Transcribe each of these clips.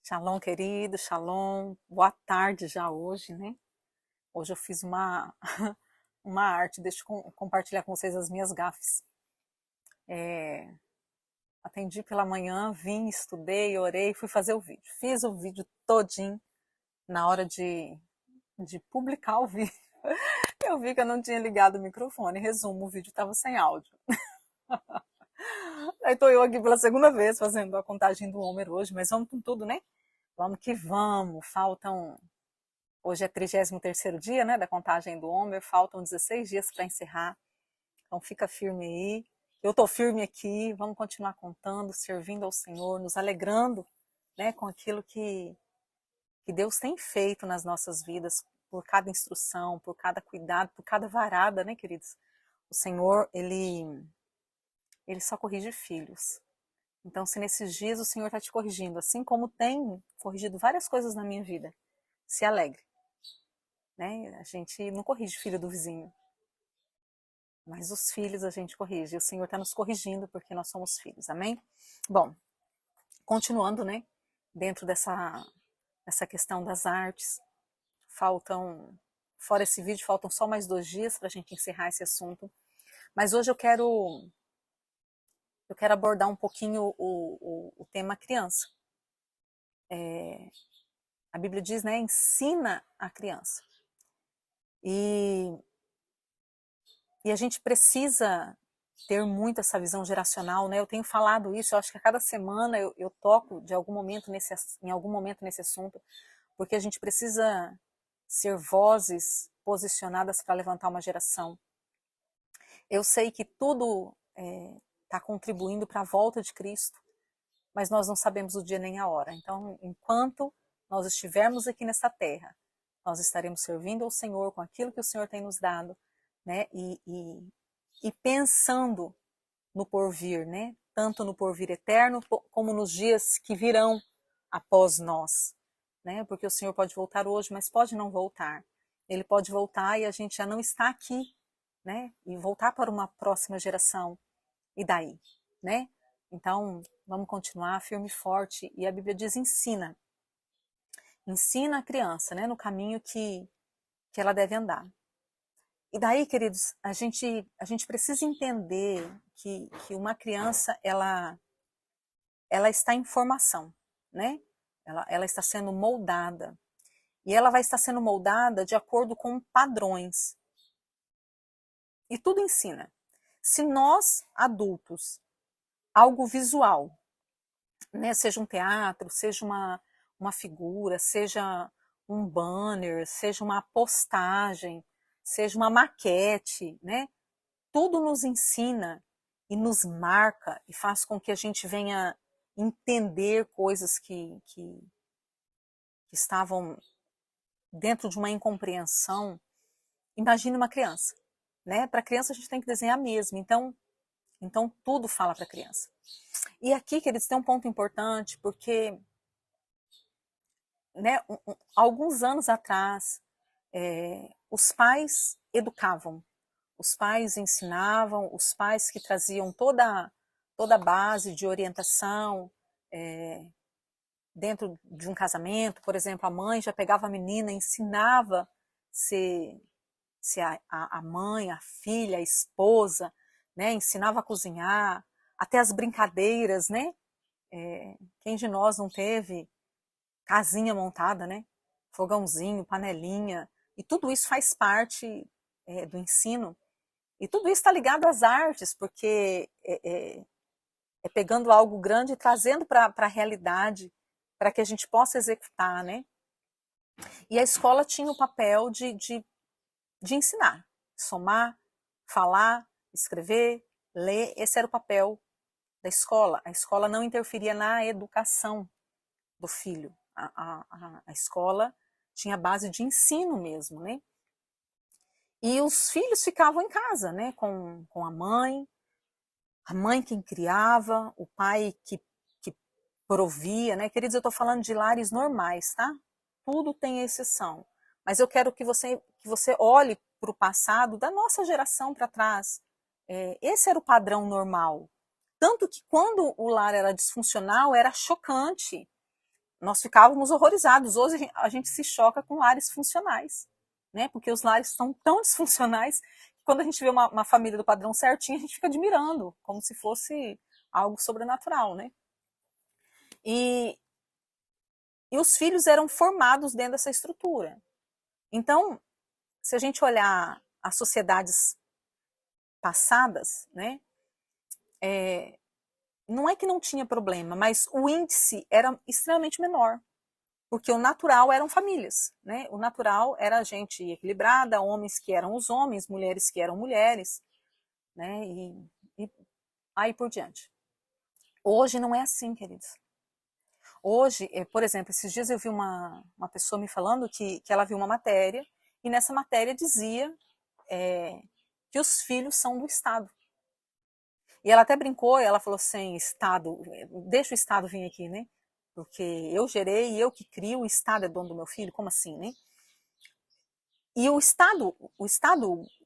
Shalom, querido, shalom. Boa tarde já hoje, né? Hoje eu fiz uma arte, deixa eu compartilhar com vocês as minhas gafes. Atendi pela manhã, vim, estudei, orei, fui fazer o vídeo. Fiz o vídeo todinho. Na hora de publicar o vídeo, eu vi que eu não tinha ligado o microfone. Resumo, o vídeo estava sem áudio. Aí estou eu aqui pela segunda vez fazendo a contagem do Homer hoje, mas vamos com tudo, né? Vamos que vamos. Hoje é 33º dia, né, da contagem do Homer, faltam 16 dias para encerrar. Então fica firme aí. Eu estou firme aqui, vamos continuar contando, servindo ao Senhor, nos alegrando, né, com aquilo que Deus tem feito nas nossas vidas, por cada instrução, por cada cuidado, por cada varada, né, queridos? O Senhor, ele só corrige filhos. Então, se nesses dias o Senhor está te corrigindo, assim como tem corrigido várias coisas na minha vida, se alegre. Né? A gente não corrige filho do vizinho, mas os filhos a gente corrige. E o Senhor está nos corrigindo porque nós somos filhos, amém? Bom, continuando, né? Dentro dessa questão das artes, fora esse vídeo, faltam só mais 2 dias para a gente encerrar esse assunto. Mas hoje eu quero abordar um pouquinho o tema criança. A Bíblia diz, né? Ensina a criança. E a gente precisa ter muito essa visão geracional, né? Eu tenho falado isso, eu acho que a cada semana eu toco em algum momento nesse assunto, porque a gente precisa ser vozes posicionadas para levantar uma geração. Eu sei que tudo está contribuindo para a volta de Cristo, mas nós não sabemos o dia nem a hora. Então, enquanto nós estivermos aqui nessa terra, nós estaremos servindo ao Senhor com aquilo que o Senhor tem nos dado, né? E pensando no porvir, né? Tanto no porvir eterno, como nos dias que virão após nós, né? Porque o Senhor pode voltar hoje, mas pode não voltar. Ele pode voltar e a gente já não está aqui, né? E voltar para uma próxima geração. E daí, né? Então, vamos continuar firme e forte. E a Bíblia diz: ensina. Ensina a criança, né? No caminho que ela deve andar. E daí, queridos, a gente precisa entender que uma criança, ela está em formação, né? Ela está sendo moldada. E ela vai estar sendo moldada de acordo com padrões. E tudo ensina. Se nós, adultos, algo visual, né? Seja um teatro, seja uma figura, seja um banner, seja uma postagem, seja uma maquete, né? Tudo nos ensina e nos marca e faz com que a gente venha entender coisas que estavam dentro de uma incompreensão. Imagine uma criança, né? Para criança a gente tem que desenhar mesmo, então tudo fala para a criança. E aqui, queridos, tem um ponto importante, porque, né, alguns anos atrás, os pais educavam, os pais ensinavam, os pais que traziam toda a base de orientação dentro de um casamento, por exemplo, a mãe já pegava a menina, ensinava se a mãe, a filha, a esposa, né, ensinava a cozinhar, até as brincadeiras, né? Quem de nós não teve casinha montada, né? Fogãozinho, panelinha, e tudo isso faz parte do ensino. E tudo isso está ligado às artes, porque é pegando algo grande e trazendo para a realidade, para que a gente possa executar, né? E a escola tinha o papel de ensinar, somar, falar, escrever, ler, esse era o papel da escola. A escola não interferia na educação do filho. A escola tinha base de ensino mesmo, né? E os filhos ficavam em casa, né? Com a mãe quem criava, o pai que provia, né? Queridos, eu estou falando de lares normais, tá? Tudo tem exceção. Mas eu quero que você olhe para o passado da nossa geração para trás. Esse era o padrão normal. Tanto que quando o lar era disfuncional, era chocante. nós ficávamos horrorizados. Hoje a gente se choca com lares funcionais, né? Porque os lares são tão disfuncionais que quando a gente vê uma família do padrão certinho, a gente fica admirando, como se fosse algo sobrenatural, né? E os filhos eram formados dentro dessa estrutura. Então, se a gente olhar as sociedades passadas, né? Não é que não tinha problema, mas o índice era extremamente menor. Porque o natural eram famílias, né? O natural era gente equilibrada, homens que eram os homens, mulheres que eram mulheres, né? E aí por diante. Hoje não é assim, queridos. Hoje, por exemplo, esses dias eu vi uma pessoa me falando que ela viu uma matéria, e nessa matéria dizia que os filhos são do Estado. E ela até brincou, ela falou assim, Estado, deixa o Estado vir aqui, né? Porque eu gerei, eu que crio, o Estado é dono do meu filho, como assim, né? E o Estado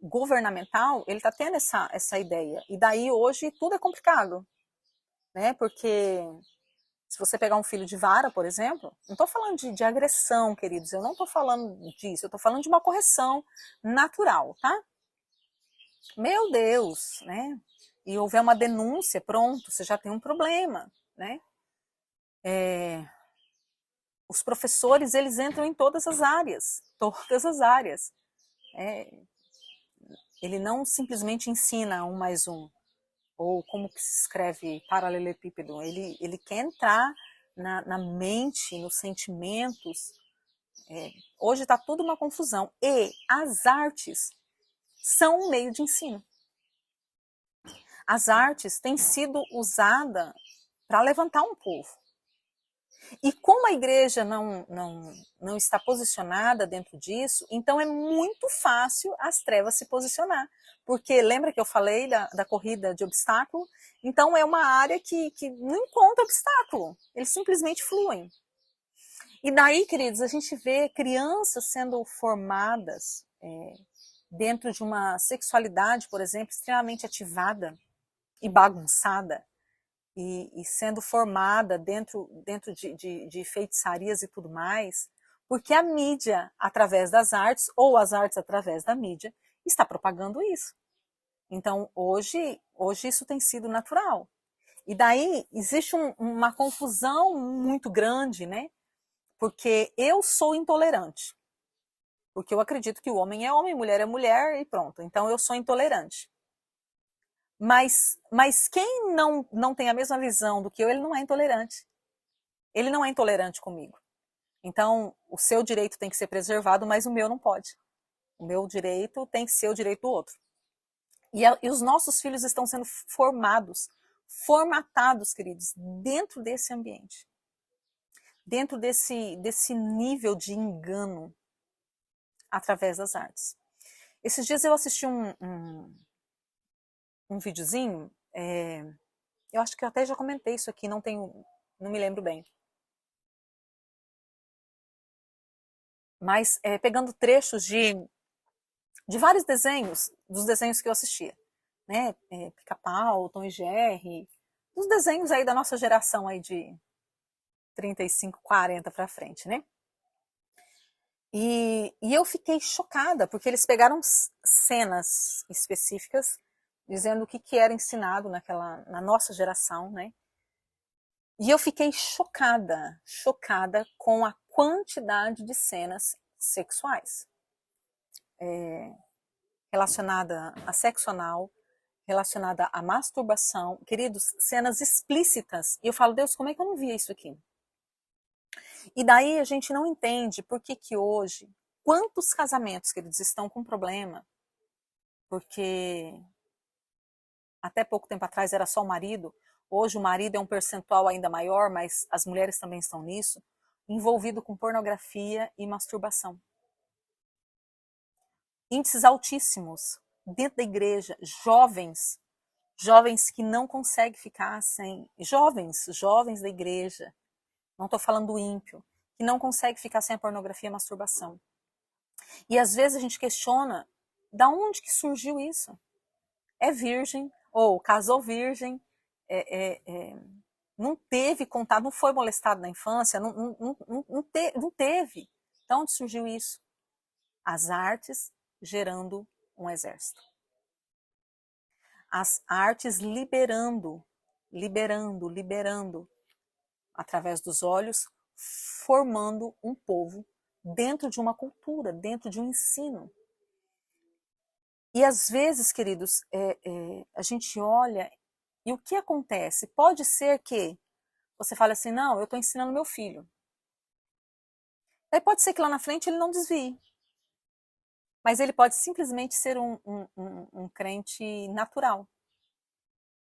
governamental, ele está tendo essa ideia. E daí hoje tudo é complicado, né? Porque se você pegar um filho de vara, por exemplo, não estou falando de agressão, queridos, eu não estou falando disso, eu estou falando de uma correção natural, tá? Meu Deus, né? E houver uma denúncia, pronto, você já tem um problema, né? Os professores, eles entram em todas as áreas, todas as áreas. Ele não simplesmente ensina um mais um, ou como que se escreve paralelepípedo, ele quer entrar na mente, nos sentimentos. Hoje está tudo uma confusão. E as artes são um meio de ensino. As artes têm sido usadas para levantar um povo. E como a igreja não está posicionada dentro disso, então é muito fácil as trevas se posicionar. Porque lembra que eu falei da corrida de obstáculo? Então é uma área que não encontra obstáculo, eles simplesmente fluem. E daí, queridos, a gente vê crianças sendo formadas dentro de uma sexualidade, por exemplo, extremamente ativada e bagunçada. E sendo formada dentro de feitiçarias e tudo mais, porque a mídia, através das artes, ou as artes através da mídia, está propagando isso. Então, hoje isso tem sido natural. E daí existe uma confusão muito grande, né? Porque eu sou intolerante. Porque eu acredito que o homem é homem, mulher é mulher e pronto. Então, eu sou intolerante. Mas quem não tem a mesma visão do que eu, ele não é intolerante. Ele não é intolerante comigo. Então, o seu direito tem que ser preservado, mas o meu não pode. O meu direito tem que ser o direito do outro. E os nossos filhos estão sendo formados, formatados, queridos, dentro desse ambiente. Dentro desse nível de engano através das artes. Esses dias eu assisti um videozinho, eu acho que eu até já comentei isso aqui, não me lembro bem. Mas pegando trechos de vários desenhos, dos desenhos que eu assistia, né? Pica-Pau, Tom e Jerry, os desenhos aí da nossa geração aí de 35, 40 para frente, né? E eu fiquei chocada, porque eles pegaram cenas específicas, dizendo o que era ensinado na nossa geração, né? E eu fiquei chocada com a quantidade de cenas sexuais. Relacionada a sexo anal, relacionada à masturbação. Queridos, cenas explícitas. E eu falo, Deus, como é que eu não via isso aqui? E daí a gente não entende por que hoje, quantos casamentos, queridos, estão com problema, porque até pouco tempo atrás era só o marido, hoje o marido é um percentual ainda maior, mas as mulheres também estão nisso, envolvido com pornografia e masturbação. Índices altíssimos dentro da igreja, jovens que não conseguem ficar sem, jovens da igreja, não estou falando do ímpio, que não consegue ficar sem a pornografia e a masturbação. E às vezes a gente questiona, da onde que surgiu isso? É virgem, ou casou virgem, não teve contato, não foi molestado na infância, não teve. Então, onde surgiu isso? As artes gerando um exército. As artes liberando, através dos olhos, formando um povo dentro de uma cultura, dentro de um ensino. E às vezes, queridos, a gente olha e o que acontece? Pode ser que você fale assim, não, eu estou ensinando meu filho. Aí pode ser que lá na frente ele não desvie. Mas ele pode simplesmente ser um crente natural.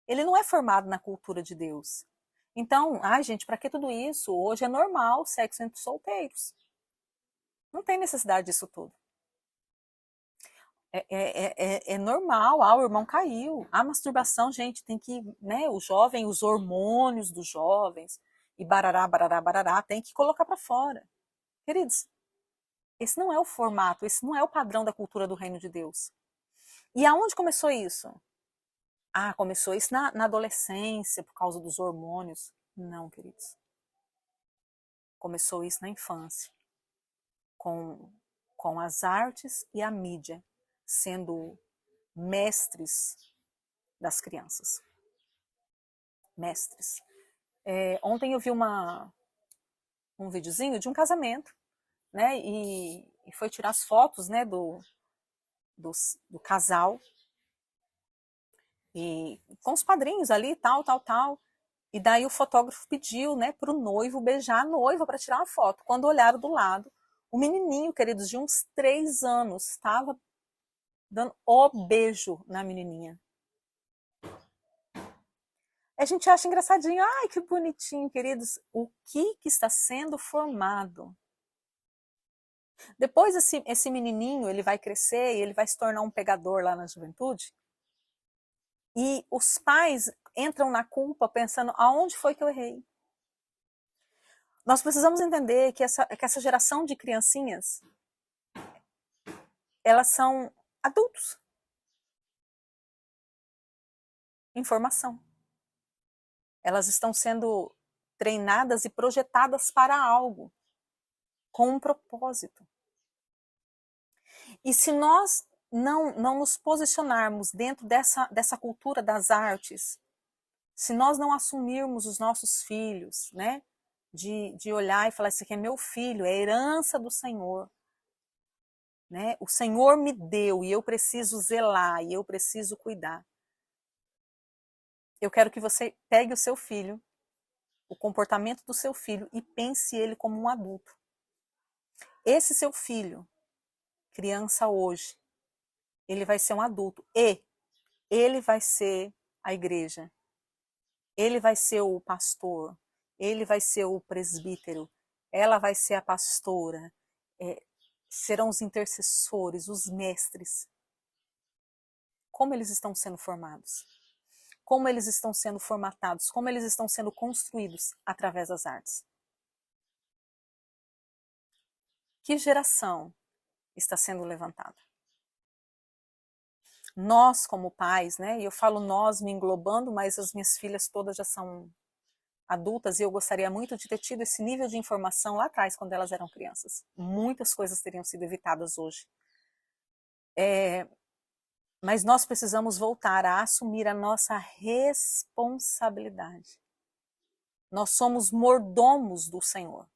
Ele não é formado na cultura de Deus. Então, ai gente, para que tudo isso? Hoje é normal sexo entre solteiros. Não tem necessidade disso tudo. É normal, o irmão caiu. A masturbação, gente, tem que, né, o jovem, os hormônios dos jovens, e barará, barará, barará, tem que colocar para fora. Queridos, esse não é o formato, esse não é o padrão da cultura do reino de Deus. E aonde começou isso? Ah, começou isso na adolescência, por causa dos hormônios. Não, queridos. Começou isso na infância, com as artes e a mídia sendo mestres das crianças. Mestres. Ontem eu vi um videozinho de um casamento, né? E foi tirar as fotos, né, do casal. E com os padrinhos ali, tal. E daí o fotógrafo pediu, né, para o noivo beijar a noiva para tirar uma foto. Quando olharam do lado, o menininho, queridos, de uns 3 anos, estava dando o beijo na menininha. A gente acha engraçadinho, ai que bonitinho, queridos. O que está sendo formado? Depois esse menininho, ele vai crescer e ele vai se tornar um pegador lá na juventude. E os pais entram na culpa pensando, aonde foi que eu errei? Nós precisamos entender que essa geração de criancinhas, elas são adultos em formação. Elas estão sendo treinadas e projetadas para algo, com um propósito. E se nós não nos posicionarmos dentro dessa cultura das artes, se nós não assumirmos os nossos filhos, né, de olhar e falar, esse aqui é meu filho, é herança do Senhor, né, o Senhor me deu e eu preciso zelar, e eu preciso cuidar. Eu quero que você pegue o seu filho, o comportamento do seu filho, e pense ele como um adulto. Esse seu filho, criança hoje, ele vai ser um adulto e ele vai ser a igreja. Ele vai ser o pastor, ele vai ser o presbítero, ela vai ser a pastora, serão os intercessores, os mestres. Como eles estão sendo formados? Como eles estão sendo formatados? Como eles estão sendo construídos através das artes? Que geração está sendo levantada? Nós, como pais, né? E eu falo nós me englobando, mas as minhas filhas todas já são adultas e eu gostaria muito de ter tido esse nível de informação lá atrás, quando elas eram crianças. Muitas coisas teriam sido evitadas hoje. Mas nós precisamos voltar a assumir a nossa responsabilidade. Nós somos mordomos do Senhor.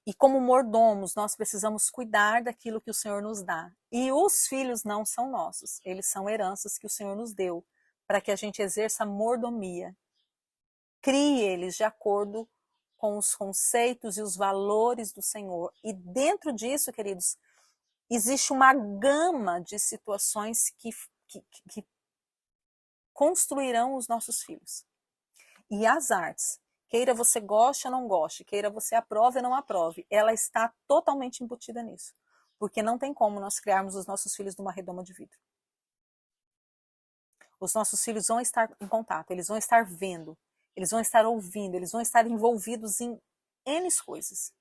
E como mordomos, nós precisamos cuidar daquilo que o Senhor nos dá. E os filhos não são nossos, eles são heranças que o Senhor nos deu, para que a gente exerça mordomia. Crie eles de acordo com os conceitos e os valores do Senhor. E dentro disso, queridos, existe uma gama de situações que construirão os nossos filhos. E as artes, queira você goste ou não goste, queira você aprove ou não aprove, ela está totalmente embutida nisso. Porque não tem como nós criarmos os nossos filhos numa redoma de vidro. Os nossos filhos vão estar em contato, eles vão estar vendo, eles vão estar ouvindo, eles vão estar envolvidos em N coisas.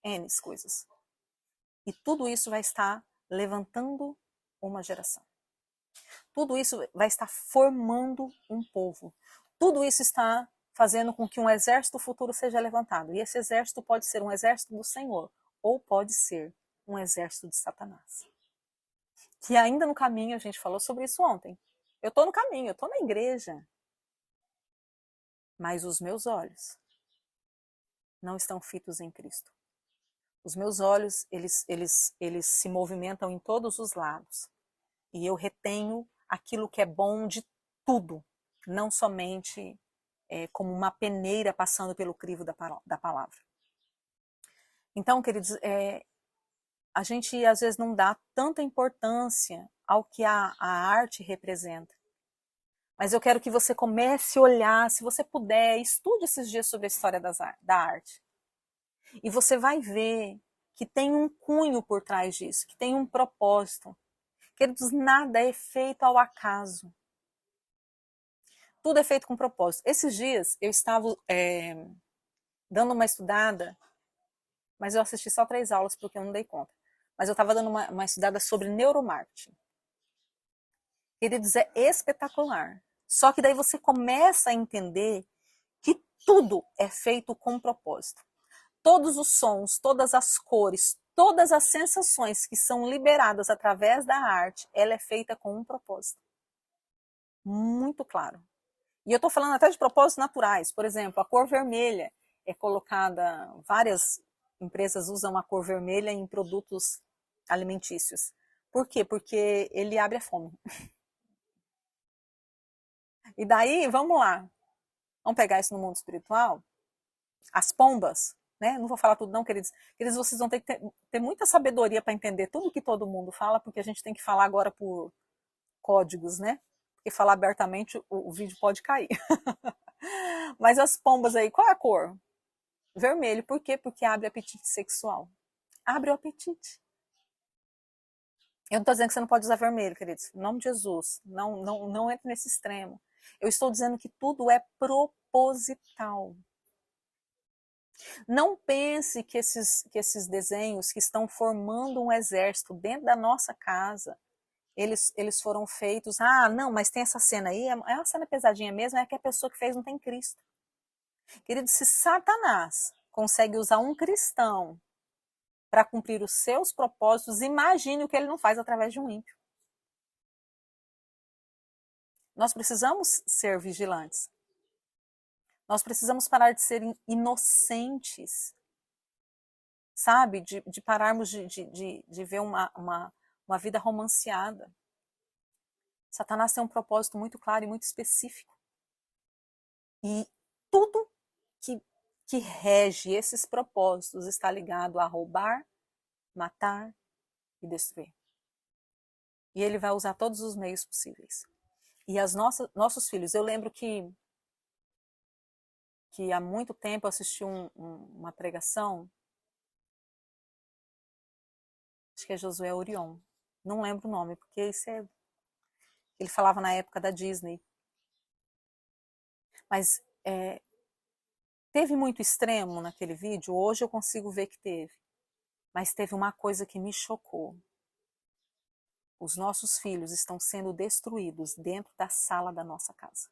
N coisas. E tudo isso vai estar levantando uma geração. Tudo isso vai estar formando um povo. Tudo isso está fazendo com que um exército futuro seja levantado. E esse exército pode ser um exército do Senhor, ou pode ser um exército de Satanás. Que ainda no caminho, a gente falou sobre isso ontem. Eu estou no caminho, eu estou na igreja. Mas os meus olhos não estão fitos em Cristo. Os meus olhos, eles se movimentam em todos os lados. E eu retenho aquilo que é bom de tudo, não somente como uma peneira passando pelo crivo da palavra. Então, queridos, a gente às vezes não dá tanta importância ao que a arte representa. Mas eu quero que você comece a olhar, se você puder, estude esses dias sobre a história da arte. E você vai ver que tem um cunho por trás disso, que tem um propósito. Queridos, nada é feito ao acaso. Tudo é feito com propósito. Esses dias eu estava dando uma estudada, mas eu assisti só 3 aulas porque eu não dei conta. Mas eu estava dando uma estudada sobre neuromarketing. Queridos, é espetacular. Só que daí você começa a entender que tudo é feito com propósito. Todos os sons, todas as cores, todas as sensações que são liberadas através da arte, ela é feita com um propósito. Muito claro. E eu estou falando até de propósitos naturais. Por exemplo, a cor vermelha é colocada, várias empresas usam a cor vermelha em produtos alimentícios. Por quê? Porque ele abre a fome. E daí, vamos lá. Vamos pegar isso no mundo espiritual? As pombas, né? Não vou falar tudo não, queridos. Queridos, vocês vão ter que ter muita sabedoria para entender tudo que todo mundo fala, porque a gente tem que falar agora por códigos, né? Porque falar abertamente o vídeo pode cair. Mas as pombas aí, qual é a cor? Vermelho. Por quê? Porque abre apetite sexual. Abre o apetite. Eu não estou dizendo que você não pode usar vermelho, queridos. Em nome de Jesus. Não entre nesse extremo. Eu estou dizendo que tudo é proposital. Não pense que esses desenhos que estão formando um exército dentro da nossa casa, eles foram feitos, não, mas tem essa cena aí, é uma cena pesadinha mesmo, é que a pessoa que fez não tem Cristo. Querido, se Satanás consegue usar um cristão para cumprir os seus propósitos, imagine o que ele não faz através de um ímpio. Nós precisamos ser vigilantes. Nós precisamos parar de ser inocentes, sabe? De pararmos de ver uma vida romanceada. Satanás tem um propósito muito claro e muito específico. E tudo que rege esses propósitos está ligado a roubar, matar e destruir. E ele vai usar todos os meios possíveis. E nossos filhos, eu lembro que há muito tempo eu assisti uma pregação, acho que é Josué Orion, não lembro o nome, porque ele falava na época da Disney. Mas teve muito extremo naquele vídeo, hoje eu consigo ver que teve. Mas teve uma coisa que me chocou. Os nossos filhos estão sendo destruídos dentro da sala da nossa casa.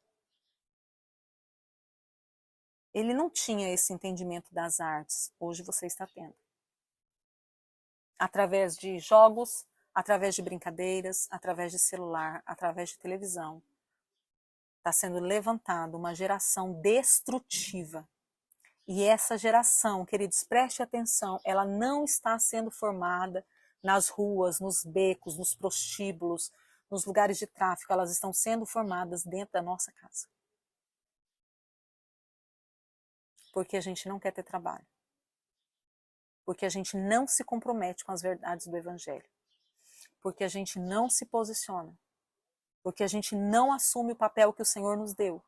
Ele não tinha esse entendimento das artes, hoje você está tendo. Através de jogos, através de brincadeiras, através de celular, através de televisão. Está sendo levantada uma geração destrutiva. E essa geração, queridos, preste atenção, ela não está sendo formada nas ruas, nos becos, nos prostíbulos, nos lugares de tráfico, elas estão sendo formadas dentro da nossa casa. Porque a gente não quer ter trabalho. Porque a gente não se compromete com as verdades do Evangelho. Porque a gente não se posiciona. Porque a gente não assume o papel que o Senhor nos deu.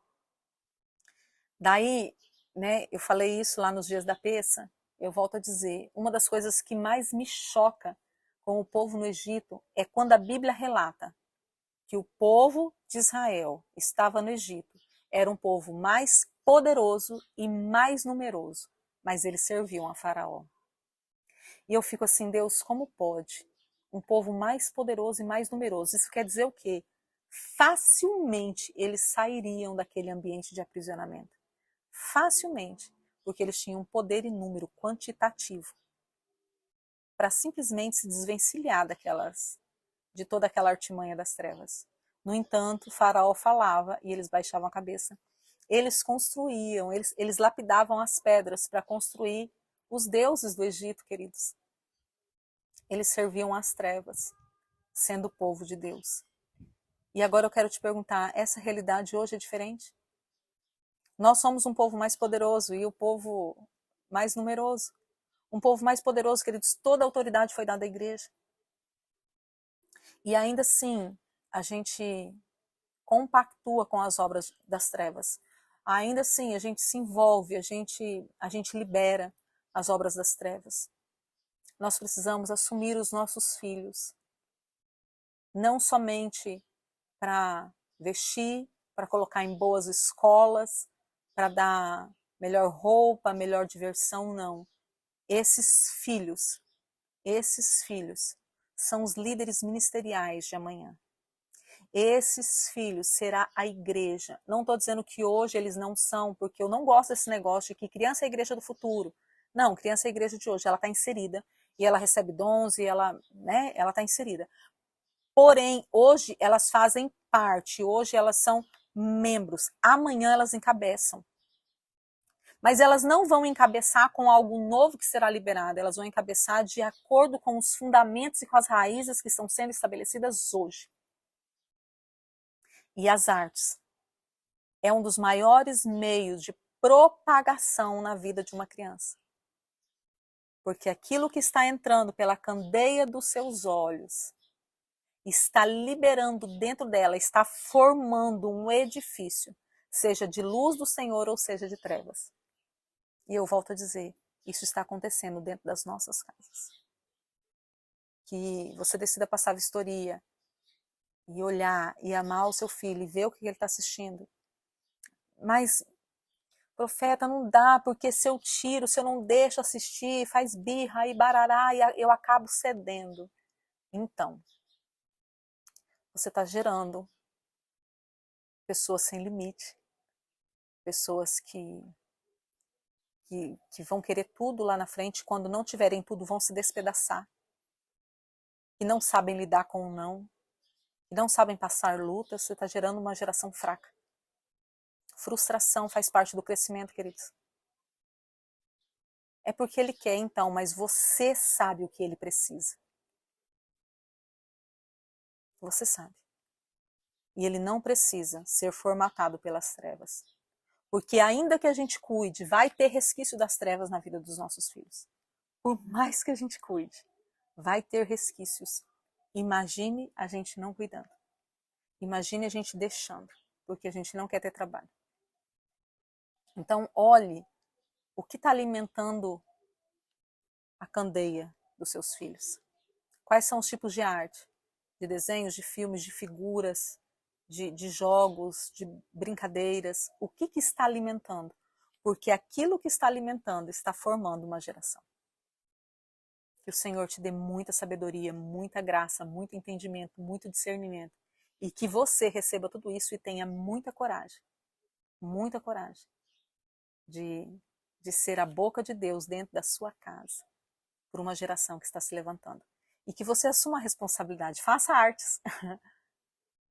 Daí, né, eu falei isso lá nos dias da peça, eu volto a dizer, uma das coisas que mais me choca com o povo no Egito é quando a Bíblia relata que o povo de Israel estava no Egito. Era um povo mais poderoso e mais numeroso, mas eles serviam a Faraó. E eu fico assim, Deus, como pode? Um povo mais poderoso e mais numeroso. Isso quer dizer o quê? Facilmente eles sairiam daquele ambiente de aprisionamento. facilmente, porque eles tinham poder e número quantitativo para simplesmente se desvencilhar de toda aquela artimanha das trevas. No entanto, Faraó falava e eles baixavam a cabeça. Eles construíam, eles lapidavam as pedras para construir os deuses do Egito, queridos. Eles serviam às trevas, sendo o povo de Deus. E agora eu quero te perguntar, essa realidade hoje é diferente? Nós somos um povo mais poderoso e o povo mais numeroso. Um povo mais poderoso, queridos, toda a autoridade foi dada à igreja. E ainda assim, a gente compactua com as obras das trevas. Ainda assim, a gente se envolve, a gente libera as obras das trevas. Nós precisamos assumir os nossos filhos, não somente para vestir, para colocar em boas escolas, para dar melhor roupa, melhor diversão, não. Esses filhos são os líderes ministeriais de amanhã. Esses filhos será a igreja. Não estou dizendo que hoje eles não são, porque eu não gosto desse negócio de que criança é a igreja do futuro. Não, criança é a igreja de hoje. Ela está inserida e ela recebe dons e ela está inserida. Porém, hoje elas fazem parte, hoje elas são membros. Amanhã elas encabeçam. Mas elas não vão encabeçar com algo novo que será liberado, elas vão encabeçar de acordo com os fundamentos e com as raízes que estão sendo estabelecidas hoje. E as artes é um dos maiores meios de propagação na vida de uma criança. Porque aquilo que está entrando pela candeia dos seus olhos está liberando dentro dela, está formando um edifício, seja de luz do Senhor ou seja de trevas. E eu volto a dizer, isso está acontecendo dentro das nossas casas. Que você decida passar vistoria e olhar e amar o seu filho e ver o que ele está assistindo. Mas, profeta, não dá, porque se eu tiro, se eu não deixo assistir, faz birra e barará e eu acabo cedendo. Então, você está gerando pessoas sem limite, pessoas que vão querer tudo lá na frente, quando não tiverem tudo vão se despedaçar, que não sabem lidar com o não, que não sabem passar lutas, você está gerando uma geração fraca. Frustração faz parte do crescimento, queridos. É porque ele quer então, mas você sabe o que ele precisa. Você sabe. E ele não precisa ser formatado pelas trevas. Porque ainda que a gente cuide, vai ter resquício das trevas na vida dos nossos filhos. Por mais que a gente cuide, vai ter resquícios. Imagine a gente não cuidando. Imagine a gente deixando, porque a gente não quer ter trabalho. Então, olhe o que está alimentando a candeia dos seus filhos. Quais são os tipos de arte? De desenhos, de filmes, de figuras, de jogos, de brincadeiras. O que está alimentando? Porque aquilo que está alimentando está formando uma geração. Que o Senhor te dê muita sabedoria, muita graça, muito entendimento, muito discernimento. E que você receba tudo isso e tenha muita coragem de ser a boca de Deus dentro da sua casa, por uma geração que está se levantando. E que você assuma a responsabilidade, faça artes.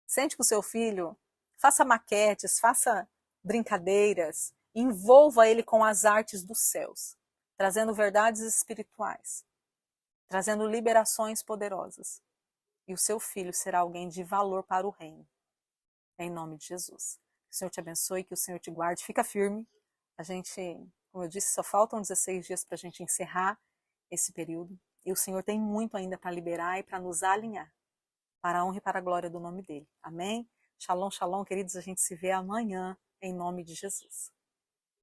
Sente com o seu filho, faça maquetes, faça brincadeiras, envolva ele com as artes dos céus, trazendo verdades espirituais, trazendo liberações poderosas. E o seu filho será alguém de valor para o reino. Em nome de Jesus. Que o Senhor te abençoe, que o Senhor te guarde. Fica firme. A gente, como eu disse, só faltam 16 dias para a gente encerrar esse período. E o Senhor tem muito ainda para liberar e para nos alinhar, para a honra e para a glória do nome dele. Amém? Shalom, shalom, queridos. A gente se vê amanhã, em nome de Jesus.